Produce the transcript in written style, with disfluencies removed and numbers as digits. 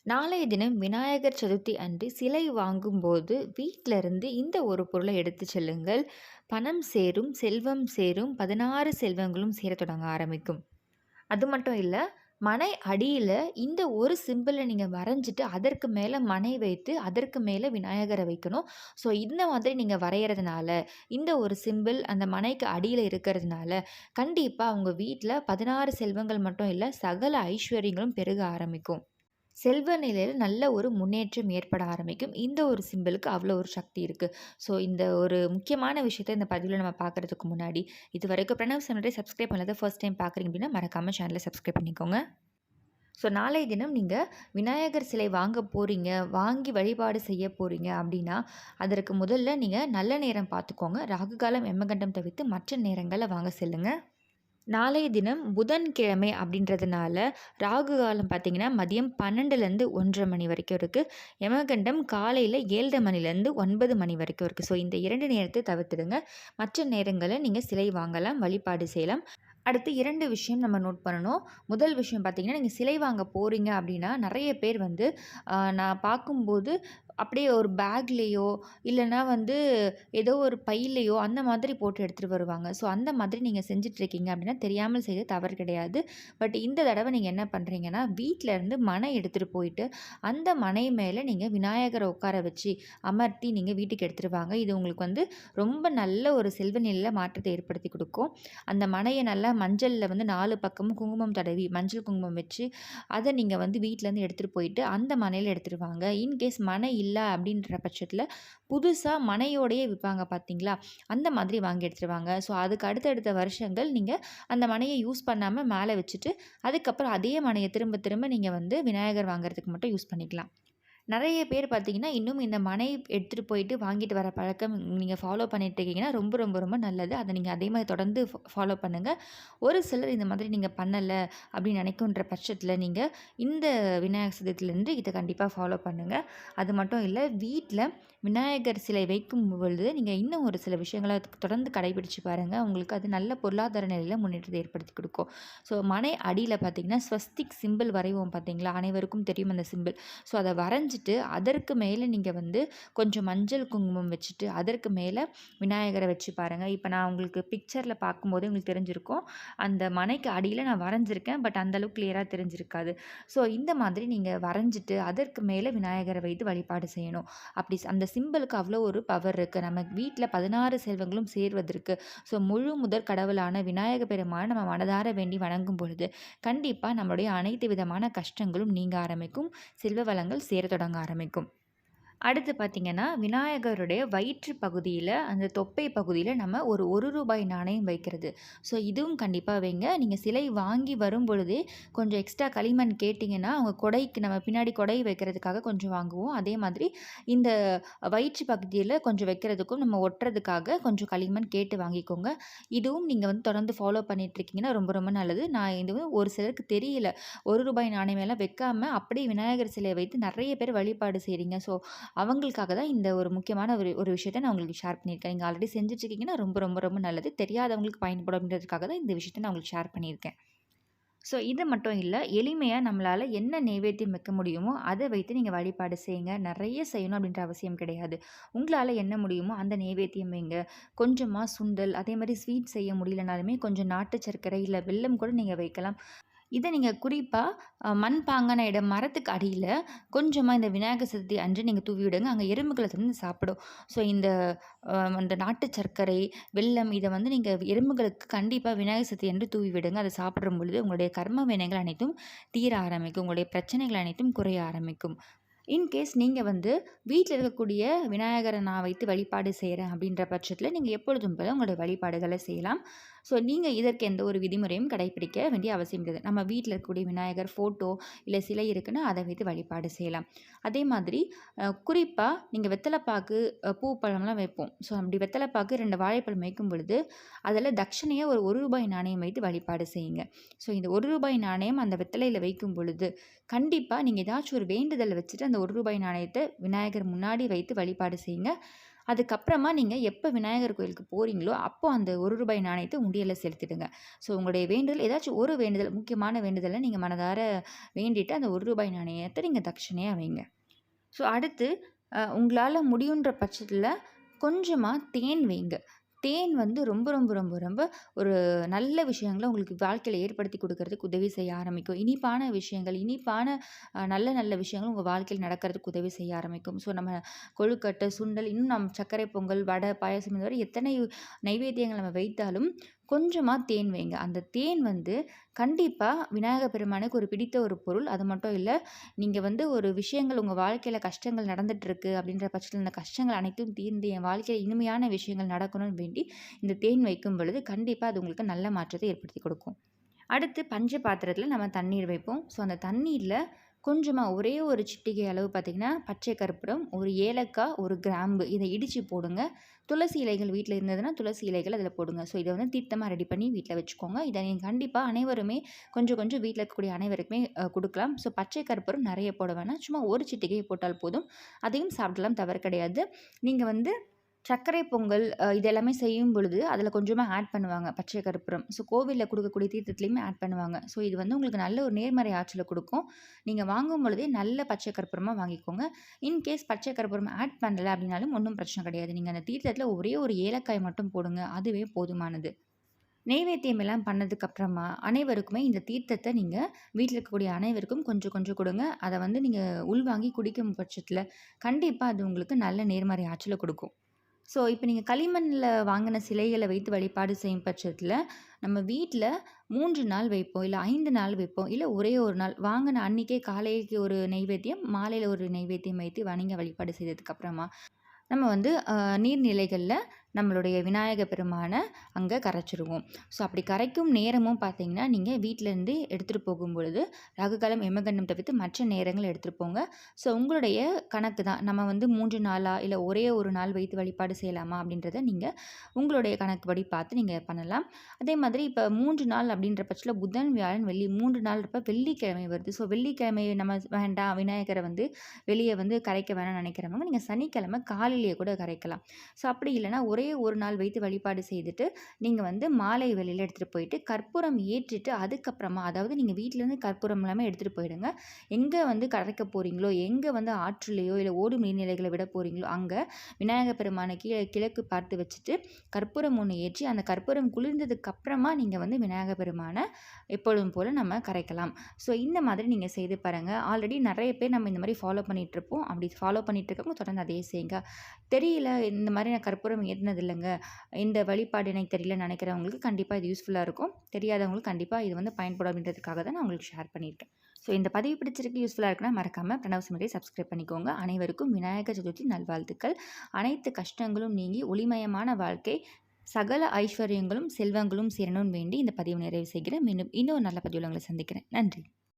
நாளைய தினம் விநாயகர் சதுர்த்தி அன்று சிலை வாங்கும்போது வீட்ல இருந்து இந்த ஒரு பொருளை எடுத்து செல்லுங்கள். பணம் சேரும், செல்வம் சேரும், 16 செல்வங்களும் சேரத் தொடங்க ஆரம்பிக்கும். அது மட்டும் இல்ல, மனை அடியில இந்த ஒரு சிம்பிள நீங்க வரைஞ்சிட்டு, அதற்கு மேல மனை வைத்து, அதற்கு மேல விநாயகர வைக்கணும். ஸோ இந்த மாதிரி நீங்க வரையறதுனால, இந்த ஒரு சிம்பிள் அந்த மனைக்கு அடியில இருக்கிறதுனால, கண்டிப்பா உங்க வீட்ல 16 செல்வங்கள் மட்டும் இல்ல, சகல ஐஸ்வர்யங்களும் பெருக ஆரம்பிக்கும். செல்வ நிலையில நல்ல ஒரு முன்னேற்றம் ஏற்பட ஆரம்பிக்கும். இந்த ஒரு சிம்பலுக்கு அவ்வளோ ஒரு சக்தி இருக்கு. ஸோ இந்த ஒரு முக்கியமான விஷயத்த இந்த பதிவில நம்ம பார்க்குறதுக்கு முன்னாடி, இதுவரைக்கும் பிரணவ் சேனலை சப்ஸ்கிரைப் பண்ணாத ஃபர்ஸ்ட் டைம் பார்க்குறீங்க அப்படின்னா, மறக்காம சேனலை சப்ஸ்கிரைப் பண்ணிக்கோங்க. ஸோ நாளைய தினம் நீங்க விநாயகர் சிலை வாங்க போறீங்க, வாங்கி வழிபாடு செய்ய போறீங்க அப்படின்னா, அதற்கு முதல்ல நீங்க நல்ல நேரம் பார்த்துக்கோங்க. ராகு காலம், யமகண்டம் தவிர்த்து மற்ற நேரங்கள்ல வாங்க செல்லுங்க. நாளைய தினம் புதன்கிழமை அப்படின்றதுனால ராகு காலம் பார்த்தீங்கன்னா மதியம் 12லேருந்து 1:30 மணி வரைக்கும் இருக்குது. யமகண்டம் காலையில் 7:30 மணிலேருந்து 9 மணி வரைக்கும் இருக்குது. ஸோ இந்த 2 நேரத்தை தவிர்த்துடுங்க. மற்ற நேரங்களில் நீங்கள் சிலை வாங்கலாம், வழிபாடு செய்யலாம். அடுத்து 2 விஷயம் நம்ம நோட் பண்ணணும். முதல் விஷயம் பார்த்தீங்கன்னா, நீங்க சிலை வாங்க போறீங்க அப்படின்னா, நெறைய பேர் வந்து நான் பார்க்கும்போது அப்படியே ஒரு பேக்லேயோ, இல்லன்னா வந்து ஏதோ ஒரு பையிலயோ அந்த மாதிரி போட்டு எடுத்துட்டு வருவாங்க. ஸோ அந்த மாதிரி நீங்க செஞ்சுட்ருக்கீங்க அப்படின்னா, தெரியாமல் செய்றது தவறு கிடையாது. பட் இந்த தடவ நீங்க என்ன பண்றீங்கன்னா, வீட்ல இருந்து மனை எடுத்துட்டு போயிட்டு, அந்த மனை மேல நீங்க விநாயகர உட்கார வச்சு, அமர்த்தி நீங்க வீட்டுக்கு எடுத்துட்டு வாங்க. இது உங்களுக்கு வந்து ரொம்ப நல்ல ஒரு செல்வ நிலையில மாற்றத்தை ஏற்படுத்தி குடுக்கும். அந்த மனைய நல்லா மஞ்சள்ல வந்து 4 பக்கமும் குங்குமம் தடவி, மஞ்சள் குங்குமம் வச்சு, அத நீங்க வந்து வீட்லேருந்து எடுத்துட்டு போயிட்டு, அந்த மனையில எடுத்துட்டு வாங்க. இன்கேஸ் மனை இல்ல அப்படின்ற பட்சத்தில, புதுசா மனையோடையே விப்பாங்க பார்த்தீங்களா? அந்த மாதிரி வாங்கி எடுத்துட்டு வாங்க. ஸோ அதுக்கு அடுத்தடுத்த வருஷங்கள் நீங்க அந்த மனைய யூஸ் பண்ணாம மேல வச்சுட்டு, அதுக்கப்புறம் அதே மனைய திரும்ப திரும்ப நீங்க வந்து விநாயகர் வாங்குறதுக்கு மட்டும் யூஸ் பண்ணிக்கலாம். நெறைய பேர் பார்த்தீங்கன்னா, இன்னும் இந்த மனை எடுத்துட்டு போயிட்டு வாங்கிட்டு வர பழக்கம் நீங்க ஃபாலோ பண்ணிட்டு இருக்கீங்கன்னா, ரொம்ப ரொம்ப ரொம்ப நல்லது. அத நீங்க அதே மாரி தொடர்ந்து ஃபாலோ பண்ணுங்க. ஒரு சிலர் இந்த மாதிரி நீங்க பண்ணல அப்படின்னு நினைக்கின்ற பட்சத்தில, நீங்க இந்த விநாயகர் சதுர்த்தியிலருந்து இத கண்டிப்பா ஃபாலோ பண்ணுங்க. அது மட்டும் இல்ல, வீட்ல விநாயகர் சிலை வைக்கும் பொழுது, நீங்க இன்னும் ஒரு சில விஷயங்கள தொடர்ந்து கடைபிடிச்சு பாருங்க. உங்களுக்கு அது நல்ல பொருளாதார நிலையில முன்னேற்றத்தை ஏற்படுத்தி குடுக்கும். ஸோ மனை அடியில பார்த்தீங்கன்னா, ஸ்வஸ்திக் சிம்பிள் வரைவோம் பார்த்தீங்களா? அனைவருக்கும் தெரியும் அந்த சிம்பிள். ஸோ அத வரைஞ்சிட்டு, அதற்கு மேல நீங்க வந்து கொஞ்சம் மஞ்சள் குங்குமம் வச்சுட்டு, அதற்கு மேல விநாயகர வச்சு பாருங்க. இப்ப நான் உங்களுக்கு பிக்சர்ல பார்க்கும்போதே உங்களுக்கு தெரிஞ்சிருக்கும். அந்த மனைக்கு அடியில நான் வரைஞ்சிருக்கேன். பட் அந்த அளவுக்கு கிளியரா தெரிஞ்சிருக்காது. ஸோ இந்த மாதிரி நீங்க வரைஞ்சிட்டு, அதற்கு மேல விநாயகர வைத்து வழிபாடு செய்யணும். அப்படி அந்த சிம்பிளுக்கு அவ்வளோ ஒரு பவர் இருக்கு. நம்ம வீட்ல 16 செல்வங்களும் சேர்வதற்கு. ஸோ முழு முதற் கடவுளான விநாயக பெருமானை நம்ம மனதார வேண்டி வணங்கும் பொழுது, கண்டிப்பா நம்மளுடைய அனைத்து விதமான கஷ்டங்களும் நீங்க ஆரம்பிக்கும். செல்வ வளங்கள் சேரத் தொடங்க ஆரம்பிக்கும். அடுத்து பார்த்தீங்கன்னா, விநாயகருடைய வயிற்று பகுதியில, அந்த தொப்பை பகுதியில நம்ம ஒரு ரூ. 1 நாணயம் வைக்கிறது. ஸோ இதுவும் கண்டிப்பா வைங்க. நீங்க சிலை வாங்கி வரும்பொழுதே கொஞ்சம் எக்ஸ்ட்ரா களிமண் கேட்டீங்கன்னா, அவங்க கொடைக்கு நம்ம பின்னாடி கொடை வைக்கிறதுக்காக கொஞ்சம் வாங்குவோம். அதே மாதிரி இந்த வயிற்று பகுதியில கொஞ்சம் வைக்கிறதுக்கும், நம்ம ஒட்டுறதுக்காக கொஞ்சம் களிமண் கேட்டு வாங்கிக்கோங்க. இதுவும் நீங்க வந்து தொடர்ந்து ஃபாலோ பண்ணிட்டுருக்கீங்கன்னா ரொம்ப ரொம்ப நல்லது. நான் இது வந்து ஒரு சிலருக்கு தெரியல. ரூ. 1 நாணயமெல்லாம் வைக்காம அப்படியே விநாயகர் சிலைய வைத்து நெறைய பேர் வழிபாடு செய்றீங்க. ஸோ அவங்களுக்காக தான் இந்த ஒரு முக்கியமான ஒரு ஒரு விஷயத்த நான் உங்களுக்கு ஷேர் பண்ணியிருக்கேன். நீங்க ஆல்ரெடி செஞ்சுட்ருக்கீங்கன்னா ரொம்ப ரொம்ப ரொம்ப நல்லது. தெரியாதவங்களுக்கு பயன்படும் அப்படின்றதுக்காக தான் இந்த விஷயத்த நான் உங்களுக்கு ஷேர் பண்ணியிருக்கேன். ஸோ இது மட்டும் இல்ல, எளிமையா நம்மளால என்ன நெய்வேத்தியம் வைக்க முடியுமோ, அத வைத்து நீங்க வழிபாடு செய்யுங்க. நெறைய செய்யணும் அப்படின்ற அவசியம் கிடையாது. உங்களால என்ன முடியுமோ அந்த நெய்வேத்தியம் வைங்க. கொஞ்சமா சுண்டல், அதே மாரி ஸ்வீட் செய்ய முடியலனாலுமே கொஞ்சம் நாட்டு சர்க்கரை, இல்ல வெல்லம் கூட நீங்க வைக்கலாம். இத நீங்க குறிப்பா மண்பாங்கான இடம், மரத்துக்கு அடியில கொஞ்சமா இந்த விநாயகர் சதுர்த்தி அன்று நீங்க தூவி விடுங்க. அங்க எறும்புகள் அது வந்து சாப்பிடும். ஸோ இந்த அந்த நாட்டு சர்க்கரை, வெல்லம் இத வந்து நீங்க எறும்புகளுக்கு கண்டிப்பா விநாயகர் சதுர்த்தி அன்று தூவி விடுங்க. அத சாப்பிடும் பொழுது உங்களுடைய கர்ம வினைகள் அனைத்தும் தீர ஆரம்பிக்கும். உங்களுடைய பிரச்சனைகள் அனைத்தும் குறைய ஆரம்பிக்கும். இன்கேஸ் நீங்க வந்து வீட்ல இருக்கக்கூடிய விநாயகர நான் வைத்து வழிபாடு செய்றேன் அப்படின்ற பட்சத்தில, நீங்க எப்பொழுதும் போல உங்களுடைய வழிபாடுகள செய்யலாம். ஸோ நீங்க இதற்கு எந்த ஒரு விதிமுறையும் கடைப்பிடிக்க வேண்டிய அவசியம் கிடையாது. நம்ம வீட்ல இருக்கக்கூடிய விநாயகர் ஃபோட்டோ, இல்ல சிலை இருக்குன்னா, அத வைத்து வழிபாடு செய்யலாம். அதே மாதிரி குறிப்பா நீங்க வெத்தல பாக்கு, பூ பழம்லாம் வைப்போம். ஸோ அப்படி வெத்தல பாக்கு 2 வாழைப்பழம் வைக்கும் பொழுது, அதில தட்சணையா ஒரு ரூ. 1 நாணயம் வைத்து வழிபாடு செய்யுங்க. ஸோ இந்த ரூ. 1 நாணயம் அந்த வெத்தலையில வைக்கும் பொழுது, கண்டிப்பா நீங்க ஏதாச்சும் ஒரு வேண்டுதல் வச்சுட்டு அந்த ரூ. 1 நாணயத்த விநாயகர் முன்னாடி வைத்து வழிபாடு செய்யுங்க. அதுக்கப்புறமா நீங்கள் எப்போ விநாயகர் கோயிலுக்கு போகிறீங்களோ அப்போ அந்த ₹1 நாணயத்தை உண்டியலில் செலுத்திடுங்க. ஸோ உங்களுடைய வேண்டுதல் ஏதாச்சும் ஒரு வேண்டுதல், முக்கியமான வேண்டுதலை நீங்கள் மனதார வேண்டிட்டு அந்த ₹1 நாணயத்தை நீங்கள் தட்சணையாக வைங்க. ஸோ அடுத்து உங்களால் முடியுன்ற பட்சத்தில் கொஞ்சமாக தேன் வைங்க. தேன் வந்து ரொம்ப ரொம்ப ரொம்ப ரொம்ப ஒரு நல்ல விஷயங்கள உங்களுக்கு வாழ்க்கையில் ஏற்படுத்தி கொடுக்கறதுக்கு உதவி செய்ய ஆரம்பிக்கும். இனிப்பான விஷயங்கள், இனிப்பான நல்ல நல்ல விஷயங்கள் உங்கள் வாழ்க்கையில் நடக்கிறதுக்கு உதவி செய்ய ஆரம்பிக்கும். ஸோ நம்ம கொழுக்கட்டை, சுண்டல், இன்னும் நம்ம சர்க்கரை பொங்கல், வடை, பாயாசம் இந்த மாதிரி எத்தனை நைவேத்தியங்கள் நம்ம வைத்தாலும் கொஞ்சமாக தேன் வைங்க. அந்த தேன் வந்து கண்டிப்பாக விநாயகர் பெருமானுக்கு ஒரு பிடித்த ஒரு பொருள். அது மட்டும் இல்லை, நீங்கள் வந்து ஒரு விஷயங்கள் உங்கள் வாழ்க்கையில் கஷ்டங்கள் நடந்துகிட்ருக்கு அப்படின்ற பட்சத்தில் இந்த கஷ்டங்கள் அனைத்தும் தீர்ந்து என் வாழ்க்கையில் இனிமையான விஷயங்கள் நடக்கணும்னு வேண்டி இந்த தேன் வைக்கும் பொழுது கண்டிப்பாக அது உங்களுக்கு நல்ல மாற்றத்தை ஏற்படுத்தி கொடுக்கும். அடுத்து பஞ்ச பாத்திரத்தில் நம்ம தண்ணீர் வைப்போம். ஸோ அந்த தண்ணீரில் கொஞ்சமாக ஒரே ஒரு சிட்டிகை அளவு பார்த்திங்கன்னா பச்சை கற்பூரம், ஒரு ஏலக்காய், ஒரு கிராம்பு இதை இடித்து போடுங்க. துளசி இலைகள் வீட்டில் இருந்ததுன்னா துளசி இலைகள் அதில் போடுங்க. ஸோ இதை வந்து தீர்த்தமாக ரெடி பண்ணி வீட்டில் வச்சுக்கோங்க. இதை நீங்கள் கண்டிப்பாக அனைவருமே கொஞ்சம் கொஞ்சம் வீட்டில் இருக்கக்கூடிய அனைவருக்குமே கொடுக்கலாம். ஸோ பச்சை கற்பூரம் நிறைய போட வேணாம், சும்மா ஒரு சிட்டிகை போட்டால் போதும். அதையும் சாப்பிடலாம், தவறு கிடையாது. நீங்கள் வந்து சர்க்கரை பொங்கல் இது எல்லாமே செய்யும் பொழுது அதில் கொஞ்சமாக ஆட் பண்ணுவாங்க பச்சை கற்பூரம். ஸோ கோவிலில் கொடுக்கக்கூடிய தீர்த்தத்துலேயுமே ஆட் பண்ணுவாங்க. ஸோ இது வந்து உங்களுக்கு நல்ல ஒரு நேர்மறை ஆற்றலை கொடுக்கும். நீங்கள் வாங்கும் பொழுதே நல்ல பச்சை கற்பூரமாக வாங்கிக்கோங்க. இன்கேஸ் பச்சை கற்பூரம் ஆட் பண்ணலை அப்படின்னாலும் ஒன்றும் பிரச்சனை கிடையாது. நீங்கள் அந்த தீர்த்தத்தில் ஒரே ஒரு ஏலக்காய் மட்டும் போடுங்க, அதுவே போதுமானது. நெய்வேத்தியம் எல்லாம் பண்ணதுக்கப்புறமா அனைவருக்குமே இந்த தீர்த்தத்தை நீங்கள் வீட்டில் இருக்கக்கூடிய அனைவருக்கும் கொஞ்சம் கொஞ்சம் கொடுங்க. அதை வந்து நீங்கள் உள்வாங்கி குடிக்கும் பட்சத்தில் கண்டிப்பாக அது உங்களுக்கு நல்ல நேர்மறை ஆற்றலை கொடுக்கும். ஸோ இப்போ நீங்கள் களிமண்ணில் வாங்கின சிலைகளை வைத்து வழிபாடு செய்யும் பட்சத்தில் நம்ம வீட்டில் 3 நாள் வைப்போம், இல்லை 5 நாள் வைப்போம், இல்லை ஒரே ஒரு நாள் வாங்கின அன்றைக்கே காலைக்கு ஒரு நெய்வேத்தியம், மாலையில் ஒரு நெய்வேத்தியம் வைத்து வணங்கி வழிபாடு செய்ததுக்கப்புறமா நம்ம வந்து நீர்நிலைகளில் நம்மளுடைய விநாயகர் பெருமானை அங்கே கரைச்சிருவோம். ஸோ அப்படி கரைக்கும் நேரமும் பார்த்தீங்கன்னா, நீங்கள் வீட்டிலேருந்து எடுத்துகிட்டு போகும்பொழுது ராகுகாலம், யமகண்டம் தவிர்த்து மற்ற நேரங்கள் எடுத்துகிட்டு போங்க. ஸோ உங்களுடைய கணக்கு தான். நம்ம வந்து 3 நாளா இல்லை ஒரே ஒரு நாள் வைத்து வழிபாடு செய்யலாமா அப்படின்றத நீங்கள் உங்களுடைய கணக்குப்படி பார்த்து நீங்கள் பண்ணலாம். அதே மாதிரி இப்போ 3 நாள் அப்படின்ற பட்சத்தில் புதன், வியாழன், வெள்ளி 3 நாள் இருப்ப வெள்ளிக்கிழமை வருது. ஸோ வெள்ளிக்கிழமை நம்ம வேண்டாம், விநாயகரை வந்து வெளியே வந்து கரைக்க வேணாம்னு நினைக்கிறவங்க நீங்கள் சனிக்கிழமை காலையிலேயே கூட கரைக்கலாம். ஸோ அப்படி இல்லைனா ஒரே ஒரு நாள் வைத்து வழிபாடு செய்துட்டு நீங்கள் வந்து மாலை வேளையில் எடுத்துகிட்டு போயிட்டு கற்பூரம் ஏற்றிட்டு அதுக்கப்புறமா, அதாவது நீங்கள் வீட்டிலேருந்து கற்பூரம் எல்லாமே எடுத்துகிட்டு போயிடுங்க. எங்கே வந்து கரைக்க போகிறீங்களோ, எங்கே வந்து ஆற்றுலையோ இல்லை ஓடும் நீர்நிலைகளை விட போகிறீங்களோ அங்கே விநாயகர் பெருமானை கிழக்கு பார்த்து வச்சுட்டு கற்பூரம் ஒன்று ஏற்றி அந்த கற்பூரம் குளிர்ந்ததுக்கப்புறமா நீங்கள் வந்து விநாயகர் பெருமானை எப்பொழுதும் போல் நம்ம கரைக்கலாம். ஸோ இந்த மாதிரி நீங்கள் செய்து பாருங்கள். ஆல்ரெடி நிறைய பேர் நம்ம இந்த மாதிரி ஃபாலோ பண்ணிகிட்ருப்போம். அப்படி ஃபாலோ பண்ணிகிட்டு இருக்கவங்க தொடர்ந்து அதே செய்யுங்க. தெரியல, இந்த மாதிரி நான் கற்பூரம் ஏற்றினது இல்லைங்க, இந்த வழிபாடு எனக்கு தெரியலன்னு நினைக்கிறவங்களுக்கு கண்டிப்பாக இது யூஸ்ஃபுல்லாக இருக்கும். தெரியாதவங்களுக்கு கண்டிப்பாக இது வந்து பயன்படும் அப்படின்றதுக்காக தான் நான் உங்களுக்கு ஷேர் பண்ணியிருக்கேன். ஸோ இந்த பதிவு பிடிச்சிருக்கு, யூஸ்ஃபுல்லாக இருக்குன்னா மறக்காமல் பிரணவ் சமையலை சப்ஸ்கிரைப் பண்ணிக்கோங்க. அனைவருக்கும் விநாயகர் சதுர்த்தி நல்வாழ்த்துக்கள். அனைத்து கஷ்டங்களும் நீங்கி ஒளிமயமான வாழ்க்கை, சகல ஐஸ்வர்யங்களும் செல்வங்களும் சேரணும்னு வேண்டி இந்த பதிவு நிறைவு செய்கிறேன். மீண்டும் இன்னொரு நல்ல பதிவில் உங்களை சந்திக்கிறேன். நன்றி.